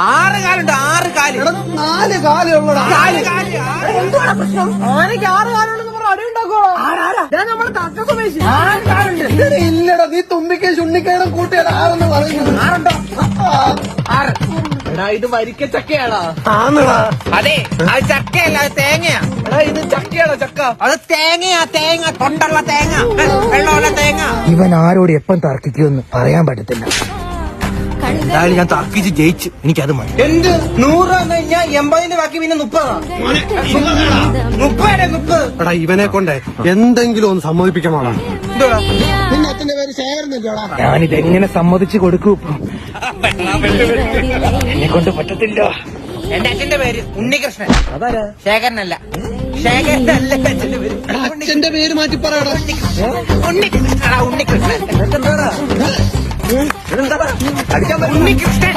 6 കാലുണ്ട്, 6 കാല്. 4 കാലുള്ള 4 കാല്. എന്താണ് പ്രശ്നം? ആനയ്ക്ക് 6 കാലുണ്ടെന്ന് പറഞ്ഞ അടി ഉണ്ടാക്കോളാം. നമ്മള് തക്ക സുമേഷ് 6 കാലുണ്ട്. ഇല്ലടാ, നീ തുമ്പിക്കൈ ചുണ്ണിക്കൈയുടെ കൂട്ടിയാണ് ആരെന്ന് പറയുന്നത്. 6. എടാ ഇത് വരിക്ക ചക്കയാടാ. ആന്നടാ. അതെ, അത് ചക്കയല്ല, അത് തേങ്ങയാ. എടാ ഇത് ചക്കയാടാ ചക്ക. അത് തേങ്ങയാ, തേങ്ങ, തൊണ്ടുള്ള തേങ്ങ, വെള്ളമുള്ള തേങ്ങ. ഇവൻ ആരോട് എപ്പം തർക്കിക്കുമെന്ന് പറയാൻ പറ്റത്തില്ല. എന്തായാലും ഞാൻ തർക്കിച്ച് ജയിച്ചു, എനിക്കത് മതി. എന്ത് 100 കഴിഞ്ഞാൽ 80 ബാക്കി പിന്നെ 30. 30. എടാ, ഇവനെ കൊണ്ട് എന്തെങ്കിലും ഒന്ന് സമ്മതിപ്പിക്കണോടാ. എന്തുവാ? നിന്റെ അച്ഛന്റെ പേര് ശേഖരനല്ലോടാ. ഞാനിതെങ്ങനെ സമ്മതിച്ചു കൊടുക്കൂ? എന്നെ കൊണ്ട് പറ്റത്തില്ല. എന്റെ അച്ഛന്റെ പേര് ഉണ്ണികൃഷ്ണൻ. അതാരാ? ശേഖരനല്ല, ശേഖരനല്ല അച്ഛന്റെ പേര്. അച്ഛന്റെ പേര് മാറ്റി പറയടാ. ഉണ്ണികൃഷ്ണൻ, ഉണ്ണികൃഷ്ണൻ. എന്താടാ? ഉണ്ണികൃഷ്ണൻ.